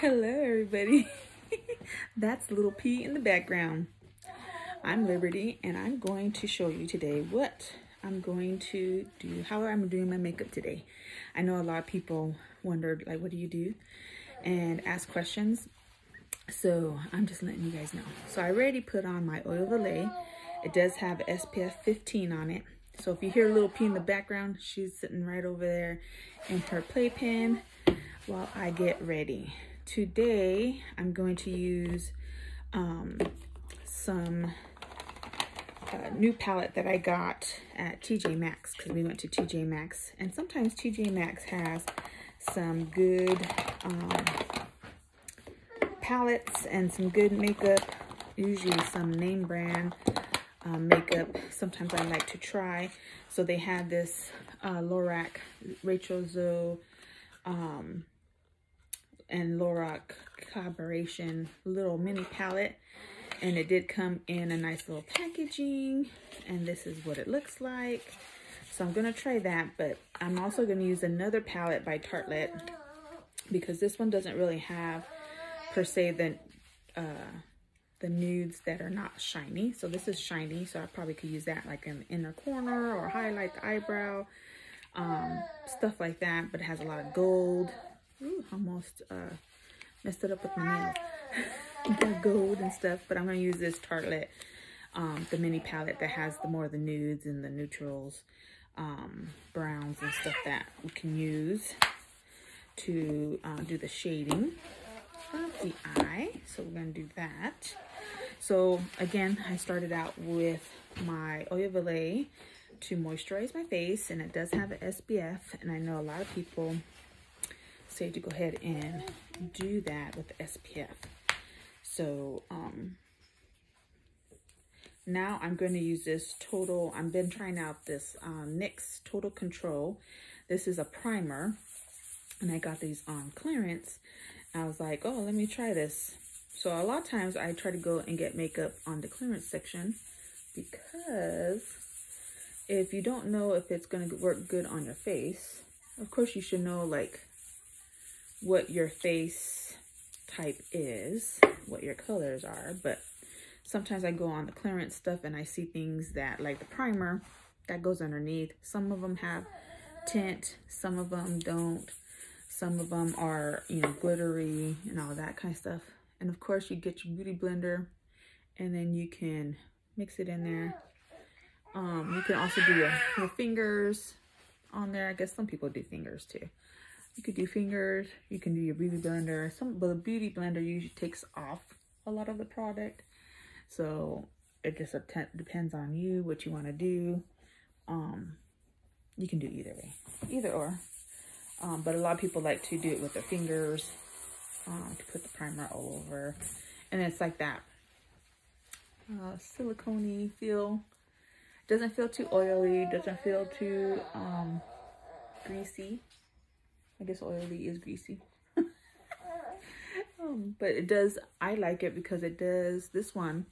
Hello everybody. That's Little P in the background. I'm Liberty and I'm going to show you today what I'm going to do, how I'm doing my makeup today. I know a lot of people wondered, like, what do you do? And ask questions. So I'm just letting you guys know. So I already put on my oil of Olay. It does have SPF 15 on it. So if you hear Little P in the background, she's sitting right over there in her playpen while I get ready. Today, I'm going to use some new palette that I got at TJ Maxx because we went to TJ Maxx. And sometimes TJ Maxx has some good palettes and some good makeup, usually some name brand makeup. Sometimes I like to try. So they had this LORAC, Rachel Zoe and LORAC collaboration little mini palette, and it did come in a nice little packaging, and this is what it looks like. So I'm gonna try that, but I'm also gonna use another palette by Tartelette because this one doesn't really have per se the nudes that are not shiny. So this is shiny, so I probably could use that like in the inner corner or highlight the eyebrow, stuff like that. But it has a lot of gold. Ooh, almost messed it up with my nails. Gold and stuff. But I'm gonna use this Tartelette, the mini palette that has the more of the nudes and the neutrals, browns and stuff that we can use to do the shading of the eye. So we're gonna do that. So again, I started out with my oil of Olay to moisturize my face, and it does have an SPF, and I know a lot of people say to go ahead and do that with the SPF. So now I'm going to use this Total, I've been trying out this NYX Total Control. This is a primer, and I got these on clearance. I was like, oh, let me try this. So a lot of times I try to go and get makeup on the clearance section because if you don't know if it's going to work good on your face, of course you should know like what your face type is, what your colors are. But sometimes I go on the clearance stuff and I see things that, like the primer that goes underneath, some of them have tint, some of them don't, some of them are, you know, glittery and all that kind of stuff. And of course you get your beauty blender and then you can mix it in there. You can also do your fingers on there. I guess some people do fingers too. You could do fingers, you can do your beauty blender. But the beauty blender usually takes off a lot of the product. So it just depends on you, what you want to do. You can do either way, either or. But a lot of people like to do it with their fingers to put the primer all over. And it's like that silicone-y feel. Doesn't feel too oily, doesn't feel too greasy. I guess oily is greasy. But it does, I like it because it does, this one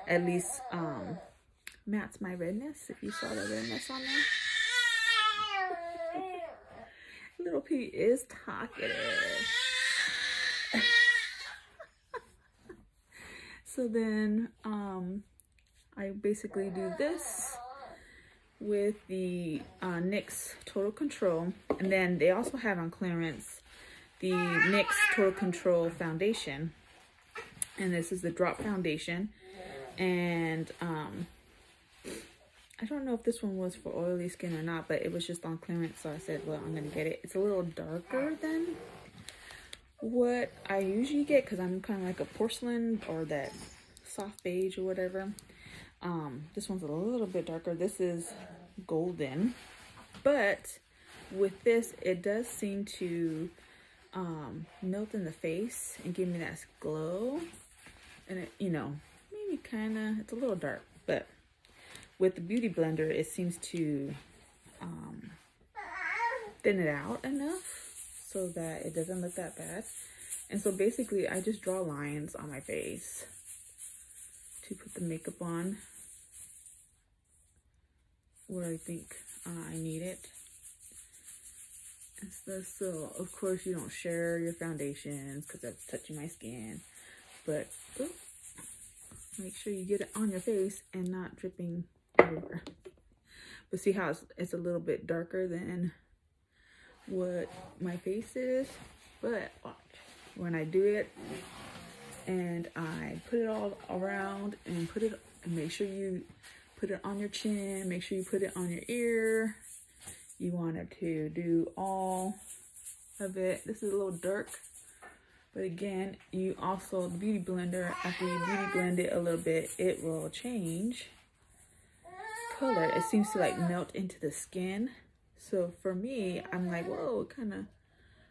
at least mats my redness. If you saw the redness on there. Little P is talkative. So then I basically do this with the NYX Total Control, and then they also have on clearance the NYX Total Control foundation, and this is the drop foundation. And I don't know if this one was for oily skin or not, but it was just on clearance, so I said, well, I'm gonna get it. It's a little darker than what I usually get because I'm kind of like a porcelain or that soft beige or whatever. This one's a little bit darker. This is golden, but with this, it does seem to melt in the face and give me that glow. And it, you know, maybe kind of, it's a little dark, but with the beauty blender, it seems to thin it out enough so that it doesn't look that bad. And so basically, I just draw lines on my face to put the makeup on where I think I need it. and stuff. So of course you don't share your foundations because that's touching my skin. But make sure you get it on your face and not dripping everywhere. But see how it's a little bit darker than what my face is. But watch, when I do it and I put it all around and make sure you put it on your chin, make sure you put it on your ear. You want it to do all of it. This is a little dark, but again, you also, the beauty blender, after you beauty blend it a little bit, it will change color. It seems to like melt into the skin. So for me, I'm like, whoa, it kind of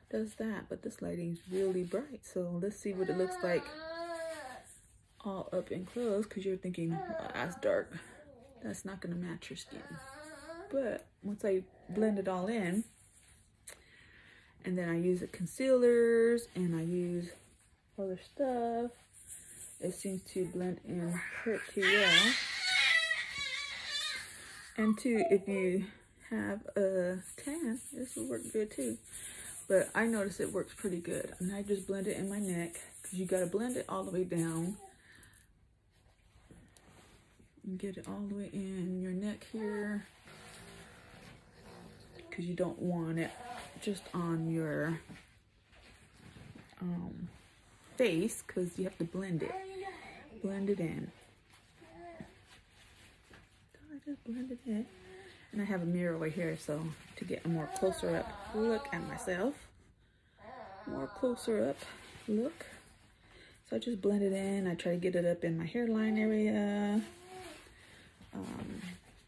does that, but this lighting is really bright. So let's see what it looks like all up and close, because you're thinking, well, that's dark. That's not going to match your skin. But once I blend it all in, and then I use the concealers and I use other stuff, it seems to blend in pretty well. And too, if you have a tan, this will work good too. But I notice it works pretty good. And I just blend it in my neck, because you got to blend it all the way down. And get it all the way in your neck here, because you don't want it just on your face, because you have to blend it in. So I just blend it in, and I have a mirror over here, so to get a more closer up look at myself, more closer up look. So I just blend it in. I try to get it up in my hairline area,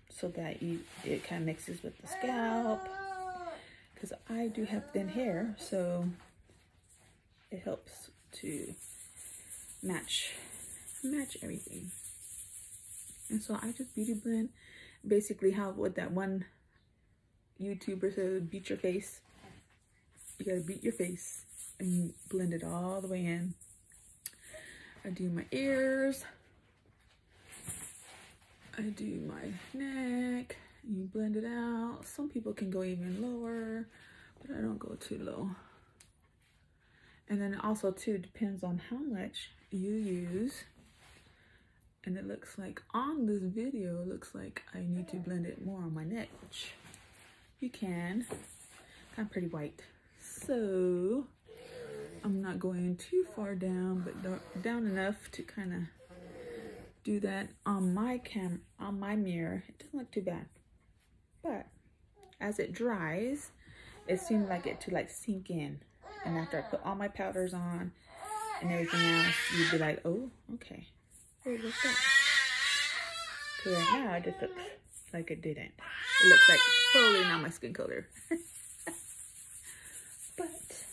so that it kind of mixes with the scalp, because I do have thin hair, so it helps to match everything. And so I just beauty blend, basically what that one YouTuber said, beat your face. You gotta beat your face and blend it all the way in. I do my ears, I do my neck, you blend it out. Some people can go even lower, but I don't go too low. And then also too, depends on how much you use. And it looks like on this video, it looks like I need to blend it more on my neck, which you can. I'm pretty white, so I'm not going too far down, but down enough to kind of do that on my mirror. It doesn't look too bad, but as it dries, it seemed like it to like sink in. And after I put all my powders on and everything else, you'd be like, oh, okay, hey, what's that? Because right now it just looks like it didn't. It looks like totally not my skin color. But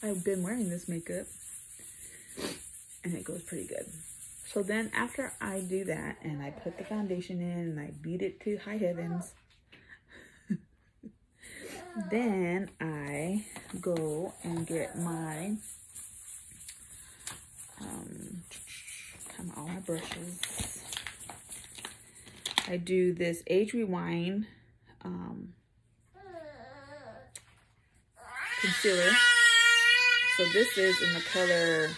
I've been wearing this makeup and it goes pretty good. So then after I do that and I put the foundation in and I beat it to high heavens, then I go and get my, all my brushes. I do this Age Rewind concealer. So this is in the color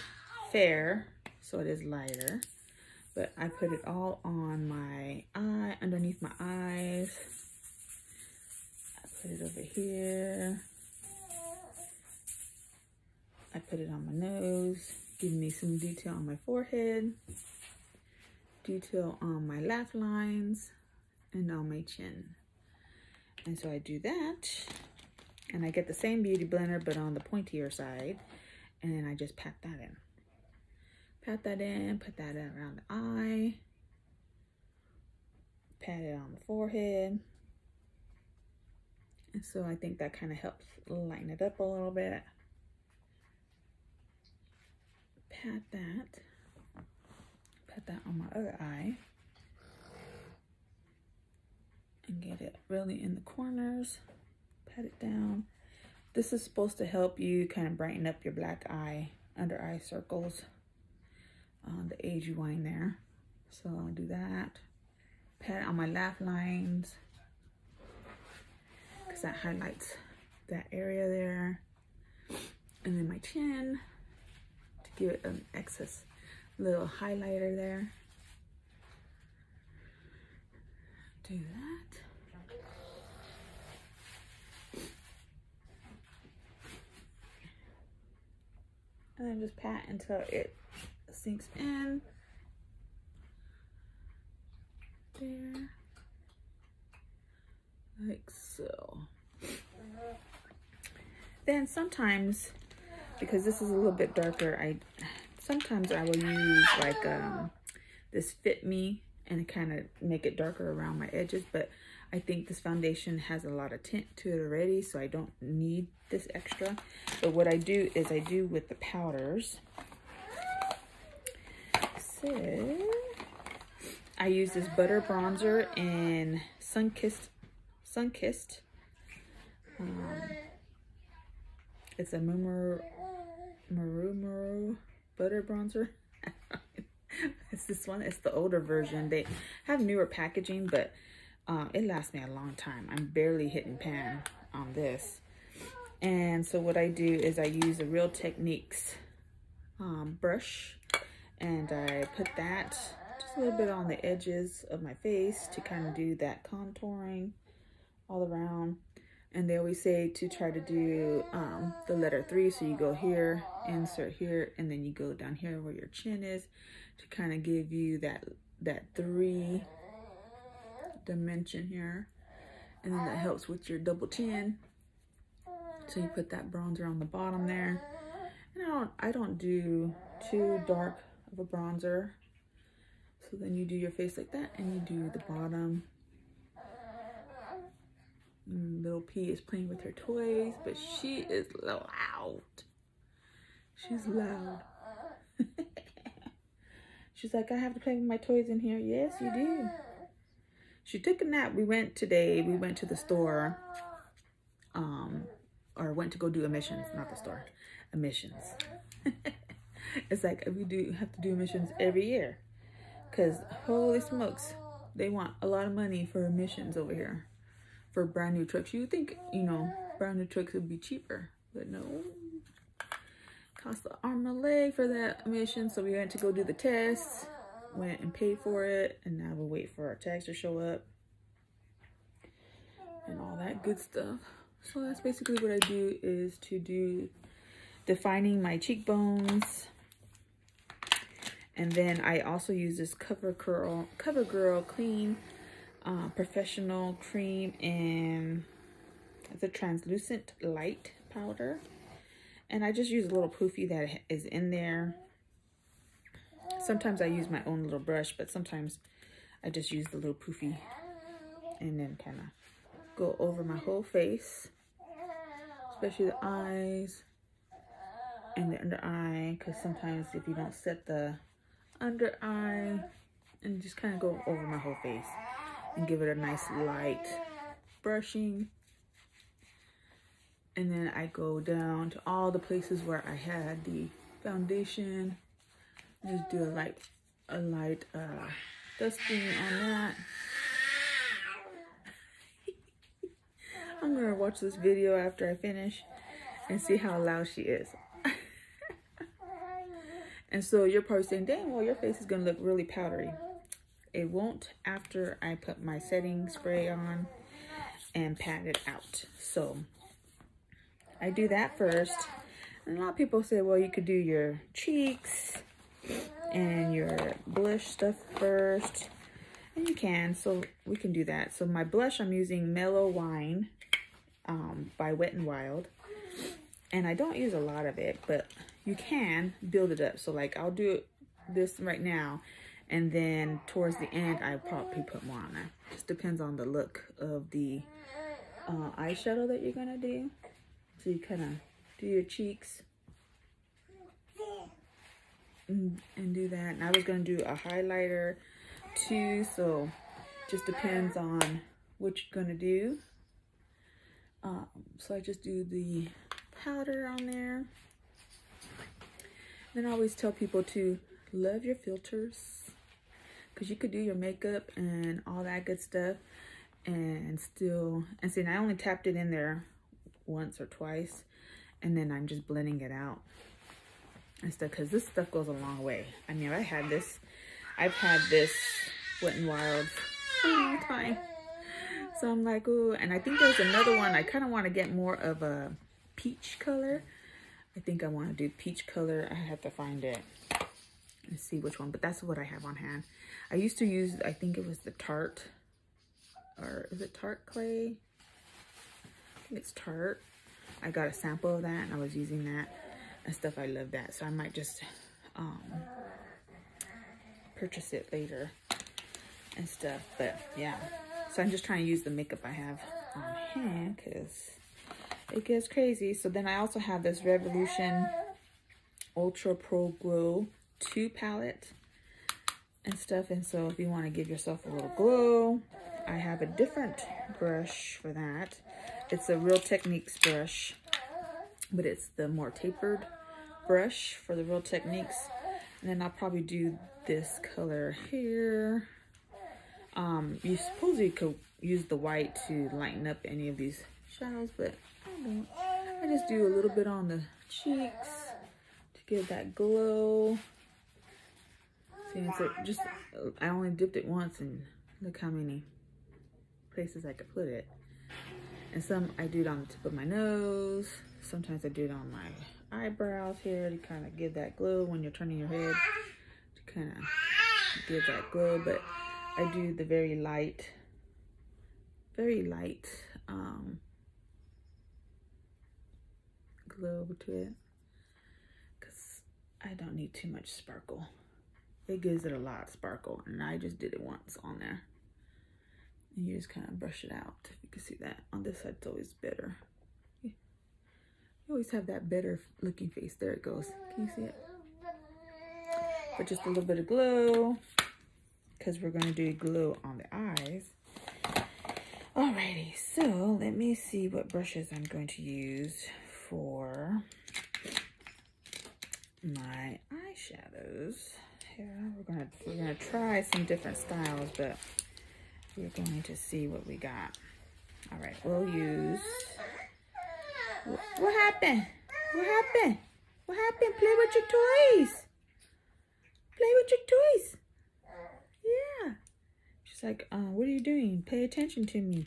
Fair, so it is lighter. But I put it all on my eye, underneath my eyes. I put it over here. I put it on my nose, giving me some detail on my forehead, detail on my laugh lines, and on my chin. And so I do that, and I get the same beauty blender, but on the pointier side, and then I just pat that in. Pat that in, put that around the eye, pat it on the forehead. And so I think that kind of helps lighten it up a little bit. Pat that on my other eye. And get it really in the corners. Pat it down. This is supposed to help you kind of brighten up your black eye, under eye circles. The Age Rewind there. So I'll do that. Pat on my laugh lines, because that highlights that area there. And then my chin to give it an excess little highlighter there. Do that. And then just pat until it sinks in. There. Like so. Then sometimes, because this is a little bit darker, sometimes I will use like this Fit Me and kind of make it darker around my edges, but I think this foundation has a lot of tint to it already, so I don't need this extra. But what I do is I do with the powders. So I use this butter bronzer in Sunkissed. It's a Maru butter bronzer. It's this one. It's the older version. They have newer packaging, but it lasts me a long time. I'm barely hitting pan on this. And so what I do is I use a Real Techniques brush, and I put that just a little bit on the edges of my face to kind of do that contouring all around. And they always say to try to do the letter 3. So you go here, insert here, and then you go down here where your chin is to kind of give you that 3 dimension here. And then that helps with your double chin. So you put that bronzer on the bottom there. And I don't do too dark of a bronzer. So then you do your face like that, and you do the bottom. Little P is playing with her toys, but she is loud. She's loud. She's like, I have to play with my toys in here. Yes, you do. She took a nap. We went to the store, or went to go do emissions, not the store, emissions. It's like we have to do emissions every year, because holy smokes, they want a lot of money for emissions over here. For brand new trucks. You would think, you know, brand new trucks would be cheaper, but no. Cost an arm and a leg for that emission. So we went to go do the test, went and paid for it, and now we'll wait for our tax to show up and all that good stuff. So that's basically what I do, is to do defining my cheekbones. And then I also use this CoverGirl Clean Professional Cream, and it's a translucent light powder. And I just use a little poofy that is in there. Sometimes I use my own little brush, but sometimes I just use the little poofy and then kind of go over my whole face, especially the eyes and the under eye, because sometimes if you don't set the under eye, and just kind of go over my whole face and give it a nice light brushing. And then I go down to all the places where I had the foundation. Just do a light dusting on that. I'm gonna watch this video after I finish and see how loud she is. And so you're probably saying, dang, well, your face is gonna look really powdery. It won't after I put my setting spray on and pat it out. So I do that first. And a lot of people say, well, you could do your cheeks and your blush stuff first. And you can, so we can do that. So my blush, I'm using Mellow Wine by Wet n Wild. And I don't use a lot of it, but you can build it up. So like I'll do this right now, and then towards the end, I probably put more on there. Just depends on the look of the eyeshadow that you're gonna do. So you kind of do your cheeks and do that. And I was gonna do a highlighter too, so just depends on what you're gonna do. So I just do the powder on there. Then I always tell people to love your filters, because you could do your makeup and all that good stuff and still, and see, I only tapped it in there once or twice, and then I'm just blending it out and stuff, because this stuff goes a long way. I mean, I've had this Wet n Wild for a long time. So I'm like, ooh, and I think there's another one. I kind of want to get more of a peach color. I think I want to do peach color. I have to find it and see which one, but that's what I have on hand. I used to use, I think it was the Tarte, or is it Tarte clay? I think it's Tarte. I got a sample of that and I was using that and stuff. I love that. So I might just purchase it later and stuff. But yeah, so I'm just trying to use the makeup I have on hand because it gets crazy. So then I also have this Revolution Ultra Pro Glow 2 palette and stuff. And so if you want to give yourself a little glow, I have a different brush for that. It's a Real Techniques brush, but it's the more tapered brush for the Real Techniques. And then I'll probably do this color here. You supposedly could use the white to lighten up any of these shadows, but I don't. I just do a little bit on the cheeks to give that glow. See, so just, I only dipped it once and look how many places I could put it. And some I do it on the tip of my nose. Sometimes I do it on my eyebrows here to kind of give that glow when you're turning your head, to kind of give that glow. But I do the very light glow to it, because I don't need too much sparkle. It gives it a lot of sparkle, and I just did it once on there. And you just kind of brush it out. If you can see that on this side, it's always better. You always have that better looking face. There it goes. Can you see it? But just a little bit of glow, because we're going to do glow on the eyes. Alrighty, so let me see what brushes I'm going to use for my eyeshadows. Here, we're gonna try some different styles, but we're going to see what we got. All right, we'll use. What happened? What happened? What happened? Play with your toys. Play with your toys. Yeah. She's like, what are you doing? Pay attention to me.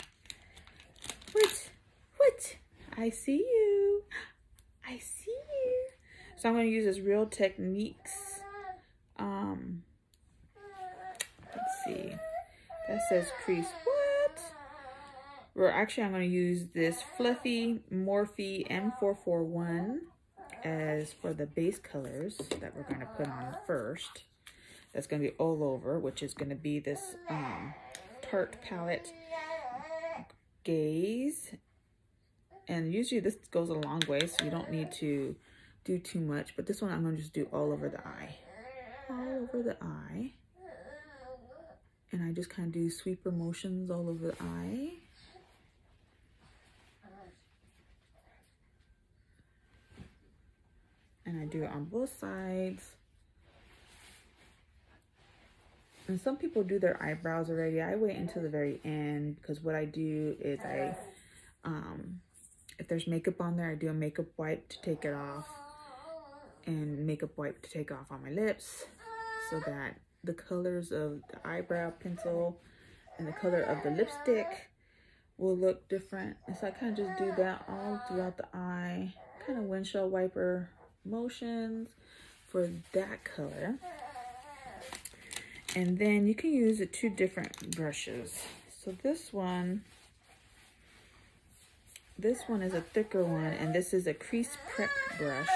What? I see you. I see you. So I'm going to use this Real Techniques. Let's see. That says crease. What? Well, actually, I'm going to use this Fluffy Morphe M441 as for the base colors that we're going to put on first. That's going to be all over, which is going to be this Tarte palette Gaze. And usually this goes a long way, so you don't need to do too much. But this one I'm going to just do all over the eye. All over the eye. And I just kind of do sweeper motions all over the eye. And I do it on both sides. And some people do their eyebrows already. I wait until the very end, because what I do is I, if there's makeup on there, I do a makeup wipe to take it off, and makeup wipe to take off on my lips, so that the colors of the eyebrow pencil and the color of the lipstick will look different. And so I kind of just do that all throughout the eye, kind of windshield wiper motions for that color. And then you can use the two different brushes. So this one is a thicker one, and this is a crease prep brush.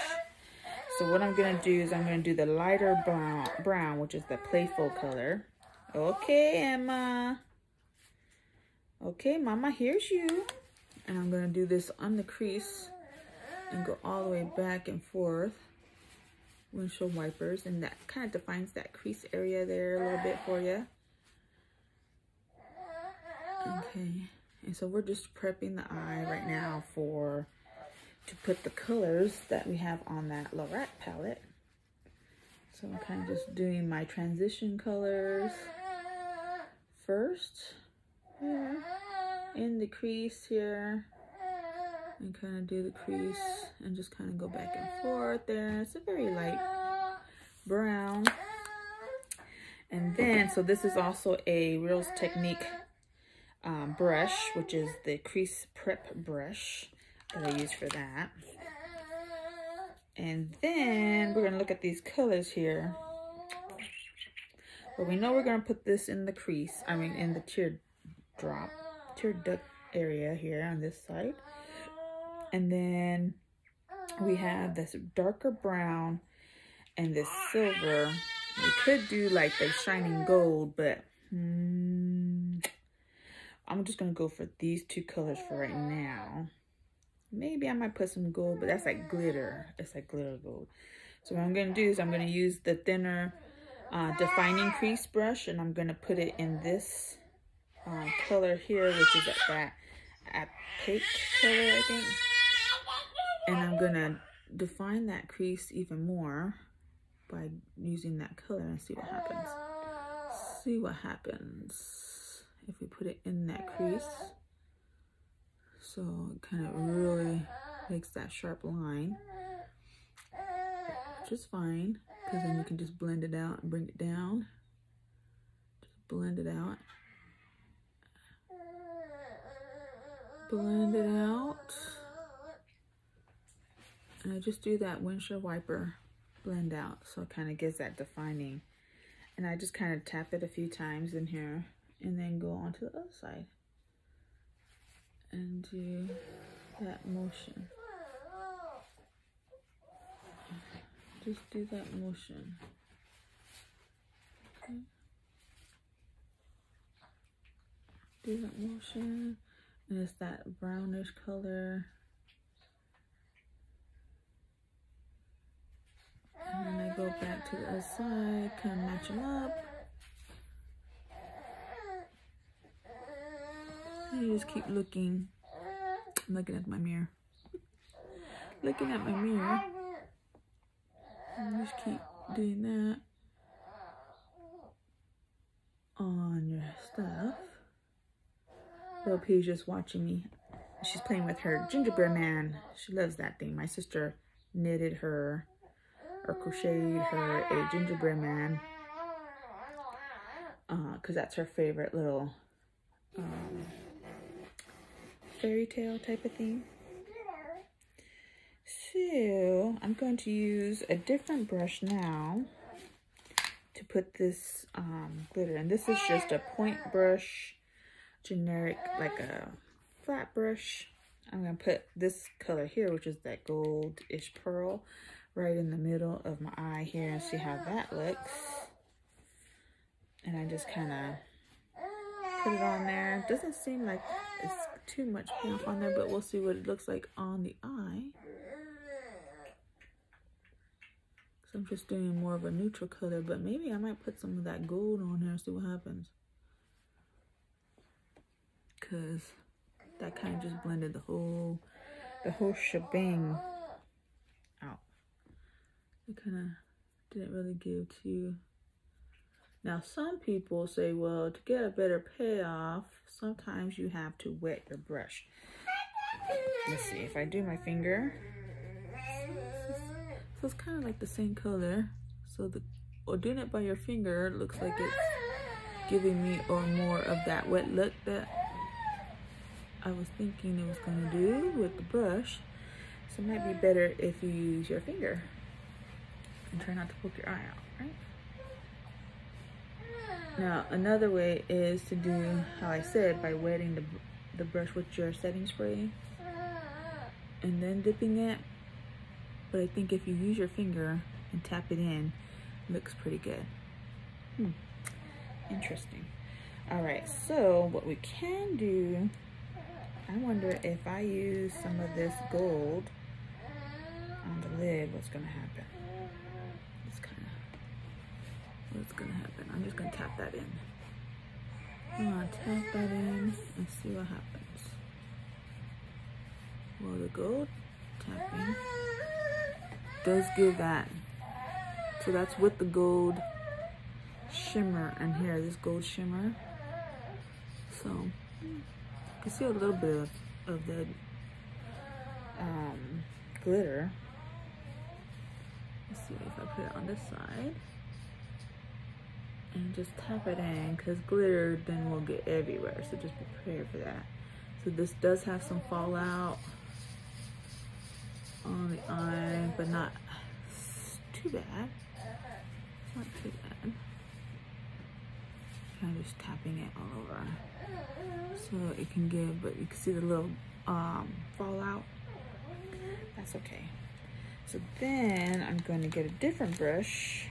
So what I'm gonna do is I'm gonna do the lighter brown, which is the playful color. Okay, Emma. Okay, Mama hears you. And I'm gonna do this on the crease and go all the way back and forth. Windshield wipers, and that kind of defines that crease area there a little bit for you. Okay, and so we're just prepping the eye right now to put the colors that we have on that LORAC palette. So I'm kind of just doing my transition colors first here in the crease here. and kind of do the crease and just kind of go back and forth there. It's a very light brown. And then, so this is also a Real Technique brush, which is the crease prep brush that I use for that. And then we're gonna look at these colors here. But we know we're gonna put this in the crease, I mean in the tear duct area here on this side. And then we have this darker brown and this silver. We could do like the shining gold, but I'm just gonna go for these two colors for right now. Maybe I might put some gold, but that's like glitter. It's like glitter gold. So what I'm gonna do is I'm gonna use the thinner defining crease brush, and I'm gonna put it in this color here, which is that opaque color, I think. And I'm gonna define that crease even more by using that color and see what happens. See what happens if we put it in that crease. So it kind of really makes that sharp line, which is fine, because then you can just blend it out and bring it down. Just blend it out. Blend it out. And I just do that windshield wiper blend out, so it kind of gives that defining. And I just kind of tap it a few times in here and then go on to the other side and do that motion. Just do that motion. Okay. Do that motion, and it's that brownish color. And then I go back to the other side, kind of match them up. And you just keep looking. I'm looking at my mirror. Looking at my mirror. And just keep doing that on your stuff. Little P's just watching me. She's playing with her gingerbread man. She loves that thing. My sister knitted her or crocheted her a gingerbread man, because that's her favorite little fairy tale type of thing. So I'm going to use a different brush now to put this glitter, and this is just a point brush, generic, like a flat brush. I'm gonna put this color here, which is that goldish pearl, right in the middle of my eye here, and see how that looks. And I just kind of put it on there. Doesn't seem like it's too much paint on there, but we'll see what it looks like on the eye. So I'm just doing more of a neutral color, but maybe I might put some of that gold on there and see what happens. Cause that kind of just blended the whole shebang out. It kind of didn't really give to. Now some people say, well, to get a better payoff, sometimes you have to wet your brush. Let's see if I do my finger. So it's kind of like the same color. So doing it by your finger, it looks like it's giving me more of that wet look that I was thinking it was going to do with the brush. So it might be better if you use your finger and try not to poke your eye out, right? Now another way is to do how I said, by wetting the brush with your setting spray and then dipping it. But I think if you use your finger and tap it in, it looks pretty good. Interesting. All right, so what we can do, I wonder if I use some of this gold on the lid, what's gonna happen? What's gonna happen? I'm just gonna tap that in. I'm gonna tap that in and see what happens. Well, the gold tapping does give that. So that's with the gold shimmer in here, this gold shimmer. So you can see a little bit of the glitter. Let's see if I put it on this side and just tap it in, because glitter then will get everywhere, so just be prepared for that. So this does have some fallout on the eye, but not too bad. It's not too bad. Kind of just tapping it all over so it can give, but you can see the little fallout. That's okay. So then I'm going to get a different brush.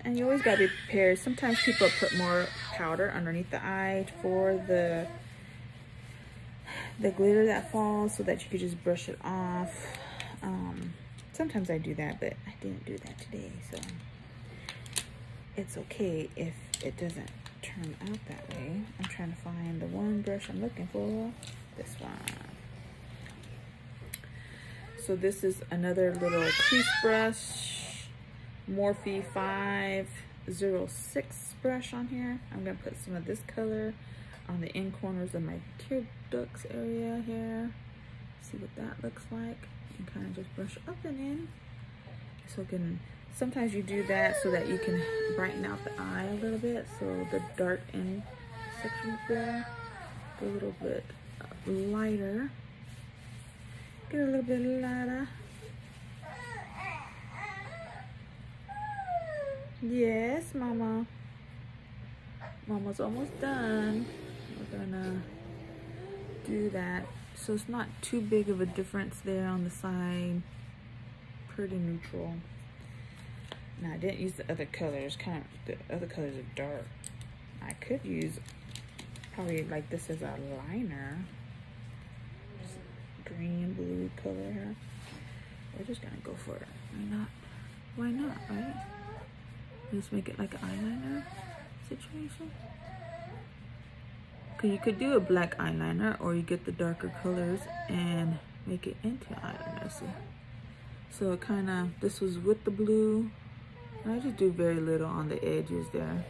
And you always got to be prepared. Sometimes people put more powder underneath the eye for the glitter that falls, so that you could just brush it off. Sometimes I do that, but I didn't do that today, so it's okay if it doesn't turn out that way. I'm trying to find the one brush I'm looking for. This one. So this is another little crease brush, Morphe 506 brush on here. I'm gonna put some of this color on the end corners of my tear ducts area here. See what that looks like. And kind of just brush up and in. So sometimes you do that so that you can brighten out the eye a little bit. So the dark end sections there go a little bit lighter. Get a little bit lighter. Yes, Mama. Mama's almost done. We're gonna do that. So it's not too big of a difference there on the side. Pretty neutral. Now I didn't use the other colors. The other colors are dark. I could use probably like this as a liner. Just green, blue color here. We're just gonna go for it. Why not? Why not, right? Just make it like an eyeliner situation. Cause you could do a black eyeliner, or you get the darker colors and make it into eyeliner. See? So it kind of, this was with the blue. I just do very little on the edges there.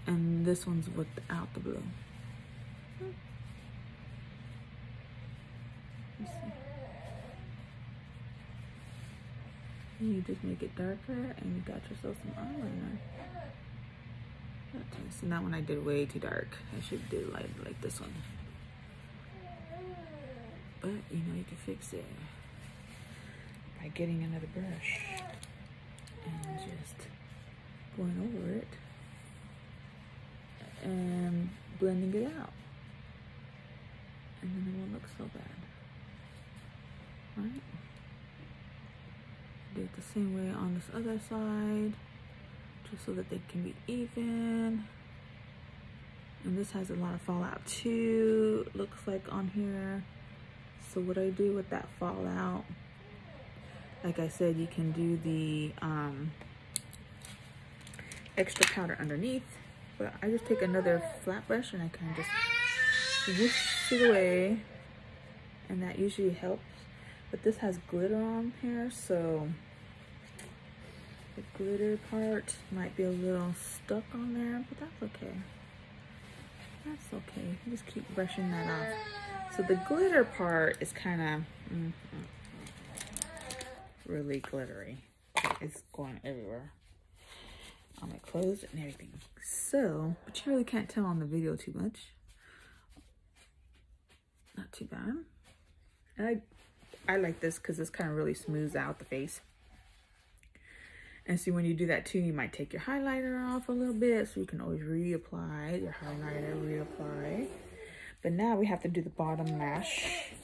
And this one's without the blue. Let's see. And you just make it darker and you got yourself some eyeliner. Okay, so that one I did way too dark. I should do like this one. But you know, you can fix it by getting another brush and just going over it and blending it out, and then it won't look so bad, right? Do it the same way on this other side, just so that they can be even. And this has a lot of fallout too, looks like on here. So what I do with that fallout, like I said, you can do the extra powder underneath, but I just take another flat brush and I kind of just whoosh it away, and that usually helps. But this has glitter on here, so the glitter part might be a little stuck on there, but that's okay. That's okay. Just keep brushing that off. So the glitter part is kind of really glittery. It's going everywhere on my clothes and everything. So, but you really can't tell on the video too much. Not too bad. And I like this because this kind of really smooths out the face. And see, when you do that too, you might take your highlighter off a little bit, so you can always reapply your highlighter, reapply. But now we have to do the bottom lashes.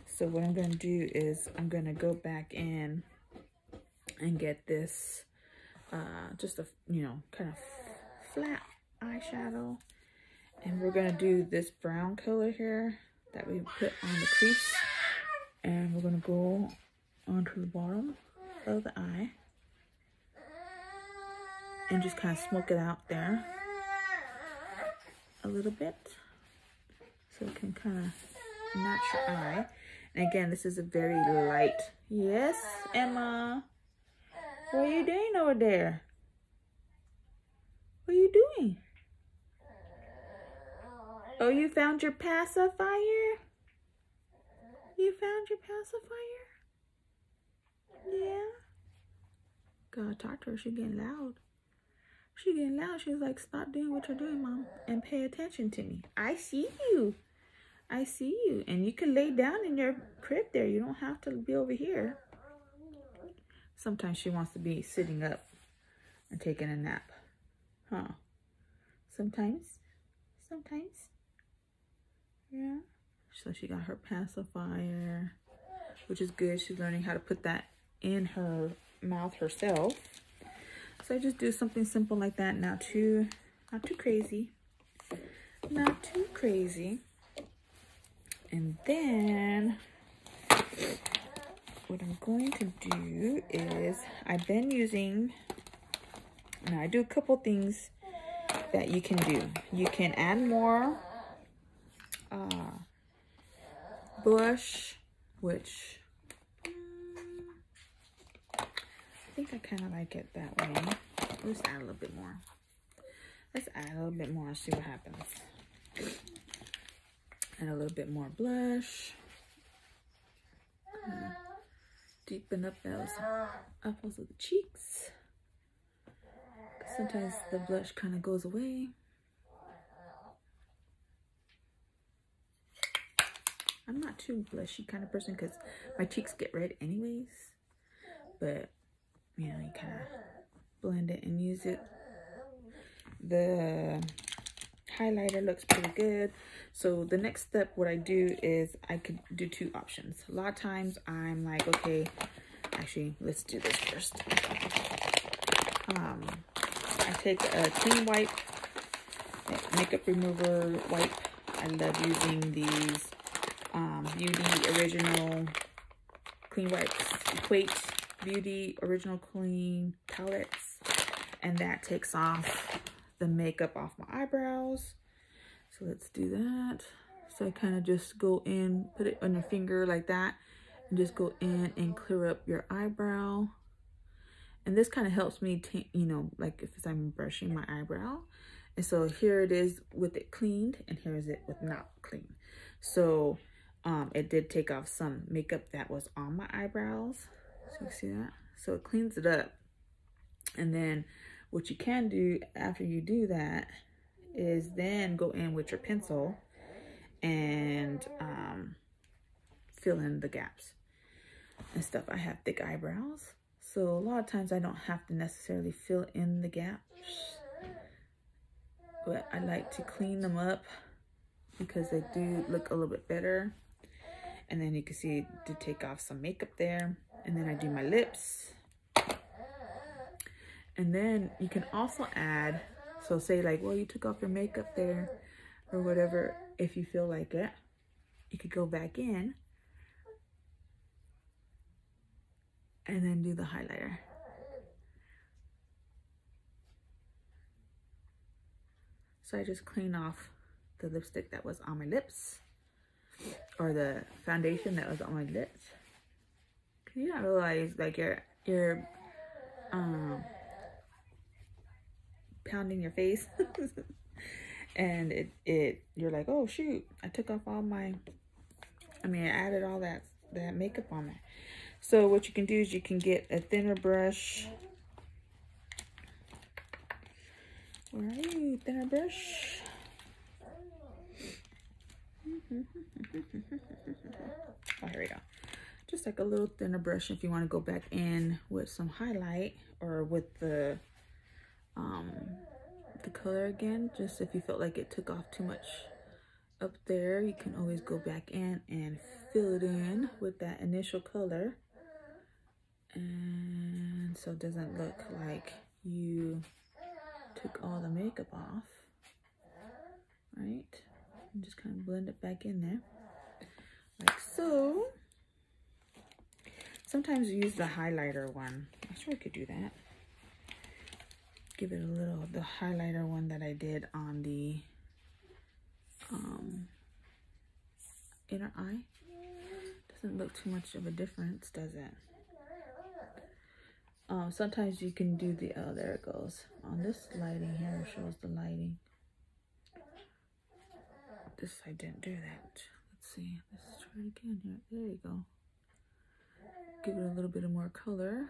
So what I'm going to do is I'm going to go back in and get this just a, you know, kind of flat eyeshadow, and we're going to do this brown color here that we put on the crease, and we're going to go onto the bottom of the eye and just kind of smoke it out there a little bit so it can kind of match your eye. And again, this is a very light. Yes, Emma, what are you doing over there? What are you doing? Oh, you found your pacifier? You found your pacifier? Yeah. Gotta talk to her. She's getting loud. She's getting loud. She's like, stop doing what you're doing, Mom, and pay attention to me. I see you. I see you. And you can lay down in your crib there. You don't have to be over here. Sometimes she wants to be sitting up and taking a nap. Huh? Sometimes. Sometimes. Yeah. So she got her pacifier, which is good. She's learning how to put that in her mouth herself. So I just do something simple like that. Not too crazy. Not too crazy. And then what I'm going to do is I've been using, now I do a couple things that you can do. You can add more blush, which I think I kind of like it that way. Let's add a little bit more. Let's add a little bit more and see what happens. Add a little bit more blush. Deepen up those apples of the cheeks. Sometimes the blush kind of goes away. I'm not too blushy kind of person because my cheeks get red anyways. But, you know, you kind of blend it and use it. The highlighter looks pretty good. So the next step, what I do is I could do two options. A lot of times I'm like, okay, actually, let's do this first. I take a clean wipe, makeup remover wipe. I love using these Beauty Original Clean Wipes, Equate Beauty Original Clean palettes, and that takes off the makeup off my eyebrows. So let's do that. So I kind of just go in, put it on your finger like that, and just go in and clear up your eyebrow. And this kind of helps me, you know, like if I'm brushing my eyebrow. And so here it is with it cleaned, and here is it with not clean. So it did take off some makeup that was on my eyebrows. So you see that? So it cleans it up. And then what you can do after you do that is then go in with your pencil and fill in the gaps and stuff. I have thick eyebrows, so a lot of times I don't have to necessarily fill in the gaps, but I like to clean them up because they do look a little bit better. And then you can see to take off some makeup there. And then I do my lips. And then you can also add, so say like, well, you took off your makeup there or whatever. If you feel like it, you could go back in and then do the highlighter. So I just clean off the lipstick that was on my lips, or the foundation that was on my lips. Cause you don't realize like you're pounding your face and you're like, oh shoot, I took off all my, I added all that makeup on there. So what you can do is you can get a thinner brush. Where are you, thinner brush? Oh, here we go. Just like a little thinner brush if you want to go back in with some highlight or with the color again. Just if you felt like it took off too much up there, you can always go back in and fill it in with that initial color. And so it doesn't look like you took all the makeup off, right? And just kind of blend it back in there, like so. Sometimes you use the highlighter one. I sure I could do that. Give it a little, the highlighter one that I did on the inner eye. Doesn't look too much of a difference, does it? Sometimes you can do the, oh, there it goes. On this lighting here, it shows the lighting. this, I didn't do that. Let's see. Let's try it again here. There you go. Give it a little bit of more color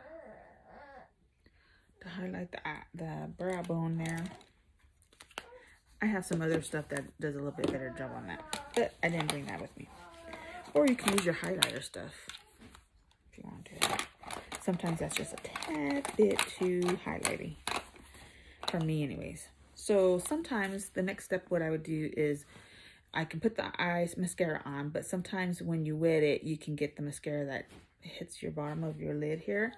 to highlight the brow bone there. I have some other stuff that does a little bit better job on that, but I didn't bring that with me. Or you can use your highlighter stuff if you want to. Sometimes that's just a tad bit too highlighty for me anyways. So sometimes the next step, what I would do is I can put the eyes mascara on, but sometimes when you wet it, you can get the mascara that hits your bottom of your lid here.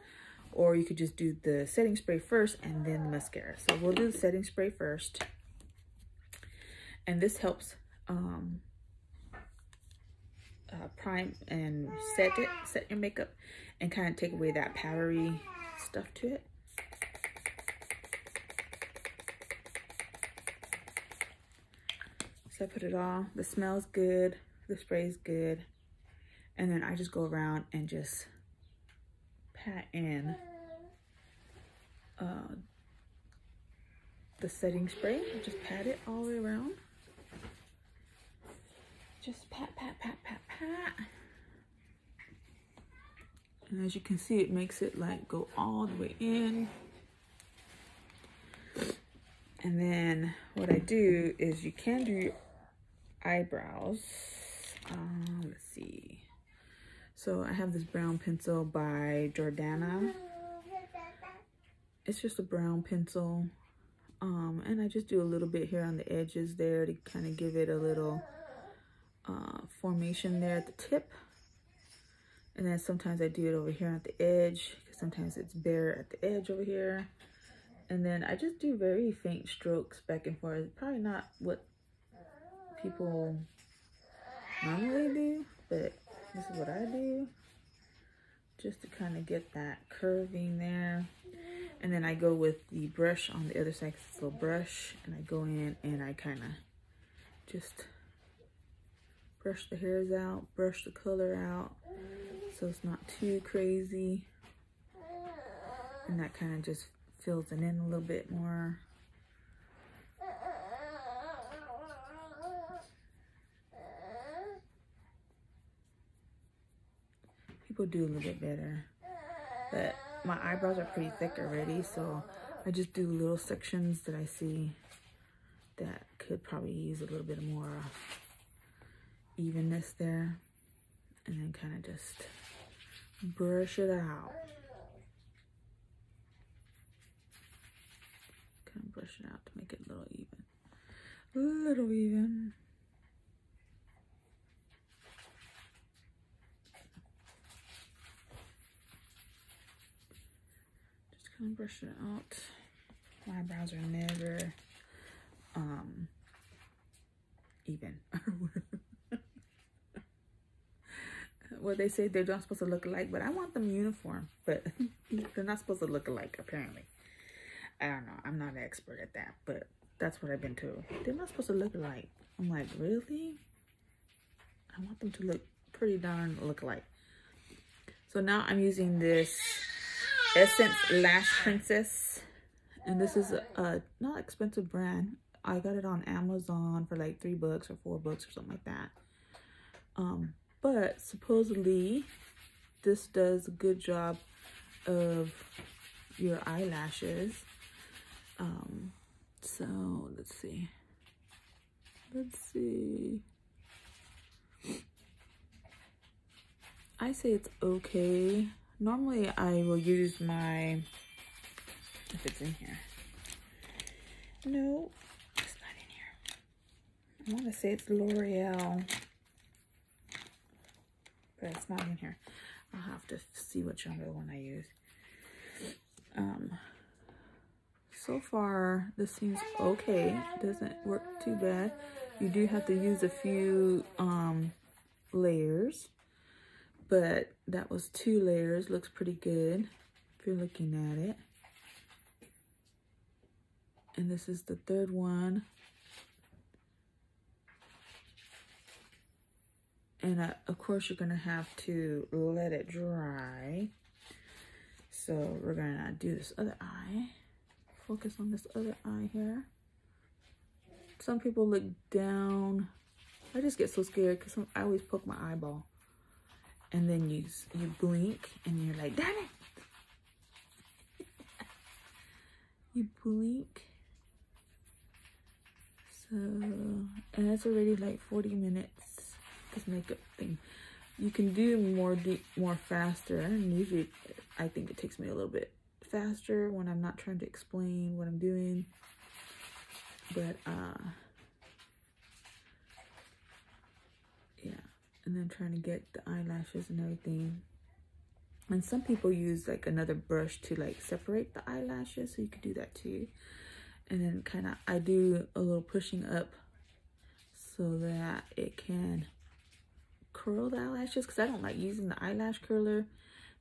Or you could just do the setting spray first and then the mascara. So we'll do the setting spray first. And this helps prime and set your makeup and kind of take away that powdery stuff to it. So I put it all. The smell's good. The spray's good. And then I just go around and just pat in the setting spray. Just pat it all the way around. Just pat, pat, pat, pat, pat. And as you can see, it makes it like go all the way in. And then what I do is you can do your eyebrows. Let's see. So I have this brown pencil by Jordana. It's just a brown pencil. And I just do a little bit here on the edges there to kind of give it a little formation there at the tip. And then sometimes I do it over here at the edge, because sometimes it's bare at the edge over here. And then I just do very faint strokes back and forth. Probably not what people normally do, but this is what I do. Just to kind of get that curving there. And then I go with the brush on the other side, because it's a little brush. And I go in and I kind of just brush the hairs out, brush the color out, so it's not too crazy. And that kind of just fills it in a little bit more. People do a little bit better, but my eyebrows are pretty thick already, so I just do little sections that I see that could probably use a little bit more evenness there, and then kind of just brush it out. Kind of brush it out to make it a little even. A little even. Just kind of brush it out. My eyebrows are never even. Well, they say they're not supposed to look alike, but I want them uniform. But they're not supposed to look alike, apparently. I don't know. I'm not an expert at that, but that's what I've been told. They're not supposed to look alike. I'm like, really? I want them to look pretty darn look alike. So now I'm using this Essence Lash Princess. And this is a not expensive brand. I got it on Amazon for like $3 or $4 or something like that. But supposedly this does a good job of your eyelashes. So let's see. I say it's okay. Normally I will use my, if it's in here. No, it's not in here. I want to say it's L'Oreal, but it's not in here. I'll have to see which other one I use. So far this seems okay. Doesn't work too bad. You do have to use a few layers, but that was 2 layers. Looks pretty good if you're looking at it. And this is the 3rd one. And of course you're gonna have to let it dry. So we're gonna do this other eye. Focus on this other eye here. Some people look down I just get so scared because I always poke my eyeball. And then you blink and you're like, damn it. You blink. So, and it's already like 40 minutes, this makeup thing. You can do more faster, and usually I think it takes me a little bit faster when I'm not trying to explain what I'm doing. But yeah, and then trying to get the eyelashes and everything. And some people use like another brush to like separate the eyelashes, so you could do that too. And then kind of, I do a little pushing up so that it can curl the eyelashes, because I don't like using the eyelash curler,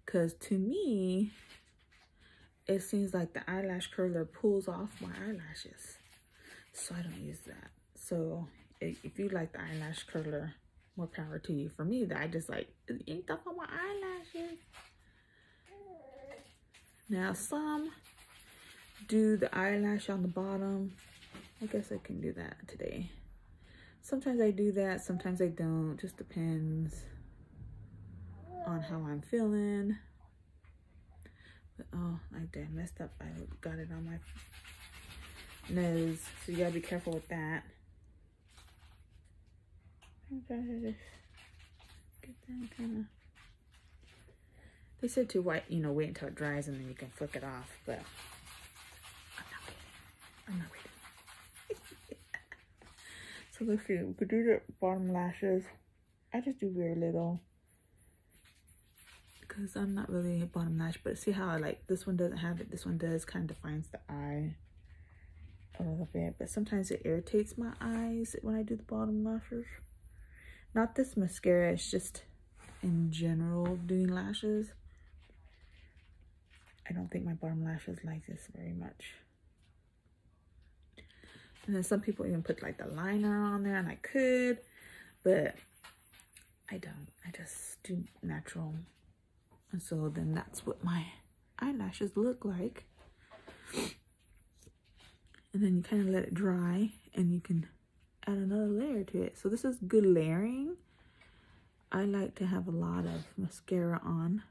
because to me, it seems like the eyelash curler pulls off my eyelashes. So I don't use that. So if you like the eyelash curler, more power to you. For me, that I just like inked up on my eyelashes. Now some do the eyelash on the bottom. I guess I can do that today. Sometimes I do that, sometimes I don't. Just depends on how I'm feeling. But oh, I did messed up. I got it on my nose, so you gotta be careful with that. Get that kind of. They said to wait until it dries and then you can flick it off, but I'm not waiting. So let's see, we could do the bottom lashes. I just do very little because I'm not really a bottom lash, but see how I like this one doesn't have it, this one does, kind of defines the eye a little bit. But sometimes it irritates my eyes when I do the bottom lashes. Not this mascara, it's just in general doing lashes. I don't think my bottom lashes like this very much. And then some people even put like the liner on there, and I could, but I don't. I just do natural. And so then that's what my eyelashes look like. And then you kind of let it dry and you can add another layer to it. So this is good layering. I like to have a lot of mascara on.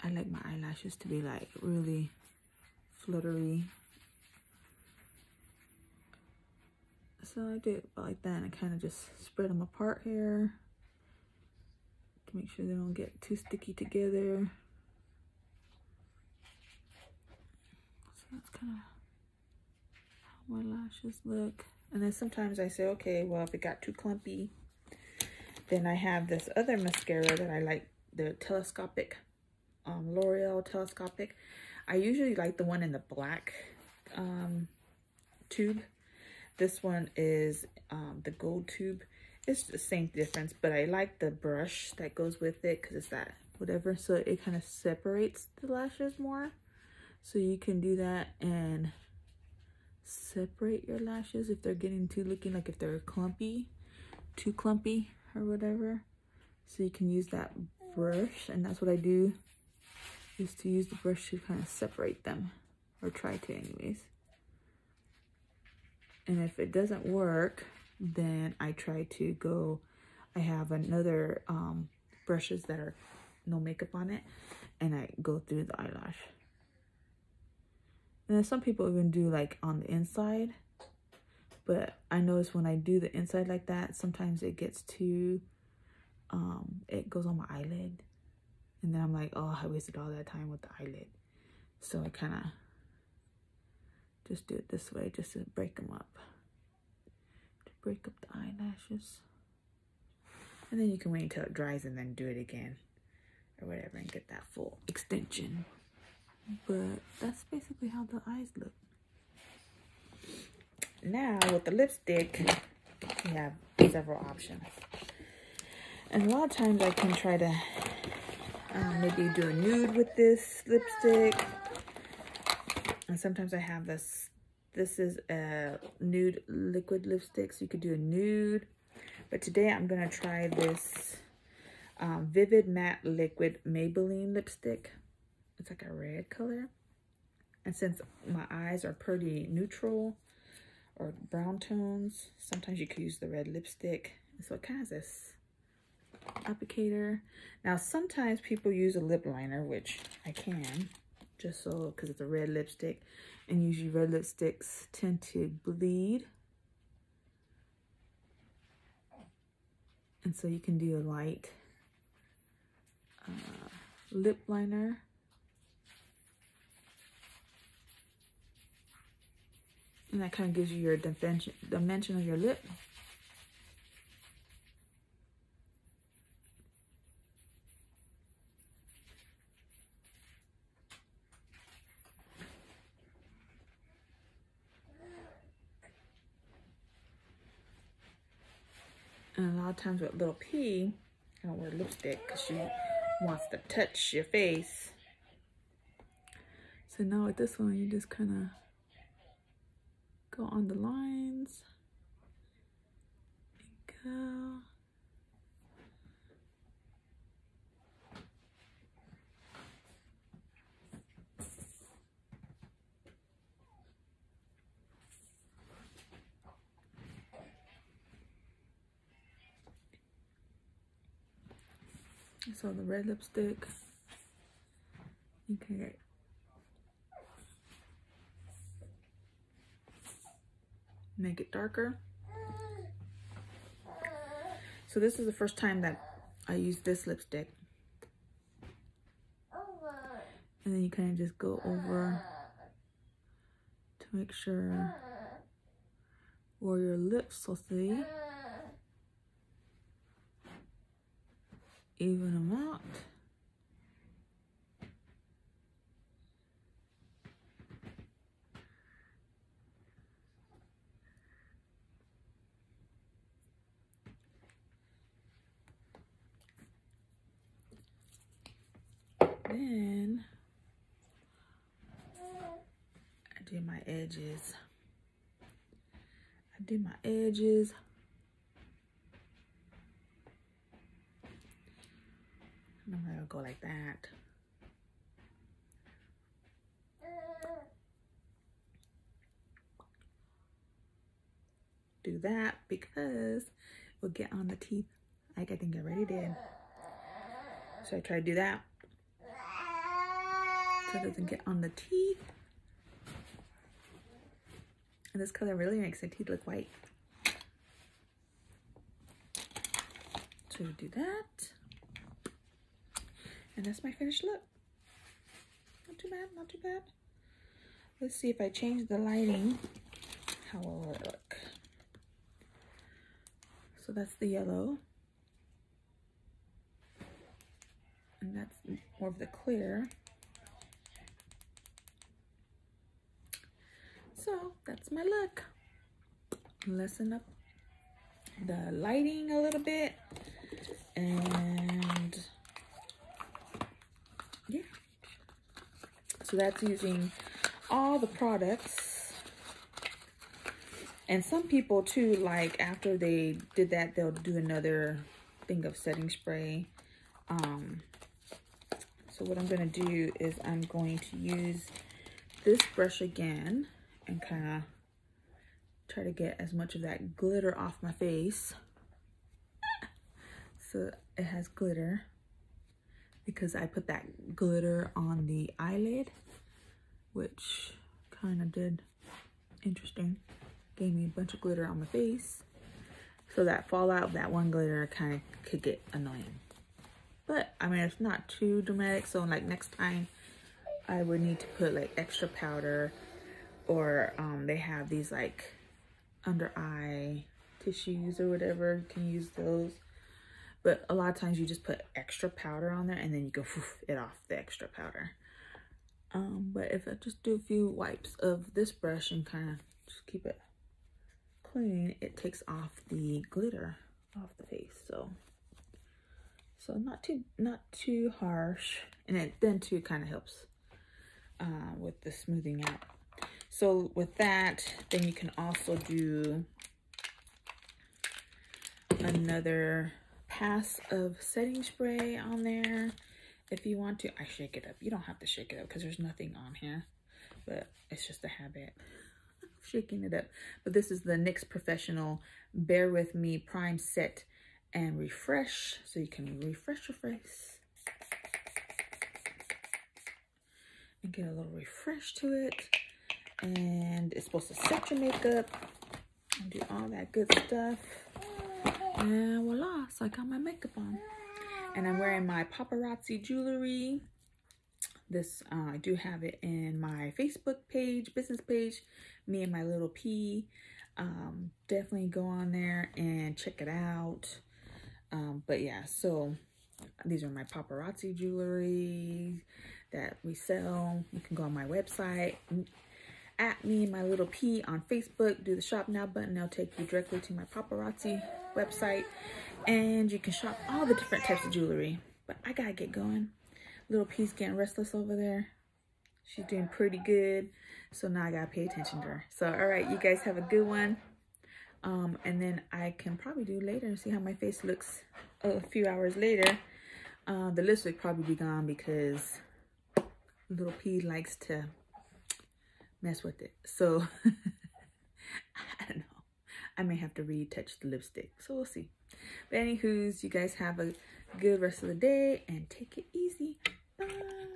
I like my eyelashes to be like really fluttery. So I do it like that, and I kind of just spread them apart here to make sure they don't get too sticky together. So that's kind of how my lashes look. And then sometimes I say, okay, well, if it got too clumpy, then I have this other mascara that I like, the telescopic, L'Oreal telescopic. I usually like the one in the black tube. This one is the gold tube. It's the same difference, but I like the brush that goes with it because it's that whatever. So it kind of separates the lashes more. So you can do that and separate your lashes if they're getting looking like if they're clumpy, too clumpy or whatever. So you can use that brush, and that's what I do, is to use the brush to kind of separate them, or try to anyways. And if it doesn't work, then I try to go, I have another brushes that are no makeup on it, and I go through the eyelash. And then some people even do like on the inside, but I notice when I do the inside like that, sometimes it gets too, it goes on my eyelid. And then I'm like, oh, I wasted all that time with the eyelid. So I kind of just do it this way, just to break them up. To break up the eyelashes. And then you can wait until it dries and then do it again. Or whatever, and get that full extension. But that's basically how the eyes look. Now with the lipstick, we have several options. And a lot of times I can try to maybe do a nude with this lipstick. And sometimes I have this. This is a nude liquid lipstick, so you could do a nude. But today I'm going to try this Vivid Matte Liquid Maybelline lipstick. It's like a red color. And since my eyes are pretty neutral, or brown tones. Sometimes you could use the red lipstick. So it kind of has this applicator. Now sometimes people use a lip liner, which I can, just so, because it's a red lipstick, and usually red lipsticks tend to bleed. And so you can do a light lip liner. And that kind of gives you your dimension of your lip. And a lot of times with little P, I don't wear lipstick because she wants to touch your face. So now with this one, you just kind of go on the lines and go. So the red lipstick, you can get make it darker. So this is the first time that I use this lipstick. And then you kind of just go over to make sure where your lips will see. Even them out. Then I do my edges. And I'm gonna go like that. Do that because we'll get on the teeth like I think I already did. So I try to do that so it doesn't get on the teeth. And this color really makes the teeth look white. So we do that. And that's my finished look. Not too bad, not too bad. Let's see if I change the lighting, how will it look? So that's the yellow. And that's more of the clear. So that's my look. Lessen up the lighting a little bit. And yeah. So that's using all the products. And some people too, like after they did that, they'll do another thing of setting spray. So what I'm going to do is I'm going to use this brush again and kind of try to get as much of that glitter off my face. So it has glitter because I put that glitter on the eyelid, which kind of did interesting. Gave me a bunch of glitter on my face. So that fallout of that one glitter kind of could get annoying. But I mean, it's not too dramatic. So like next time I would need to put like extra powder, or they have these like under eye tissues or whatever. You can use those. But a lot of times you just put extra powder on there and then you can whoosh it off the extra powder. But if I just do a few wipes of this brush and kind of just keep it clean, it takes off the glitter off the face. So not too harsh, and it then too kind of helps with the smoothing out. So with that, then you can also do another pass of setting spray on there if you want to. I shake it up. You don't have to shake it up because there's nothing on here, but it's just a habit. shaking it up. But this is the NYX Professional Bear With Me Prime Set and Refresh. So you can refresh your face and get a little refresh to it. And it's supposed to set your makeup and do all that good stuff. And voila, so I got my makeup on. And I'm wearing my paparazzi jewelry. This, I do have it in my Facebook page, business page, Me and My Little P. Definitely go on there and check it out. But yeah, so these are my paparazzi jewelry that we sell. You can go on my website, at Me and My Little P on Facebook. Do the shop now button. They'll take you directly to my paparazzi website. And you can shop all the different types of jewelry. But I gotta get going. Little P's getting restless over there. She's doing pretty good. So now I gotta pay attention to her. So, all right, you guys have a good one. And then I can probably do later and see how my face looks a few hours later. The lipstick probably be gone because Little P likes to mess with it. So, I don't know. I may have to retouch the lipstick. So, we'll see. But anywho's, you guys have a good rest of the day and take it easy. Bye.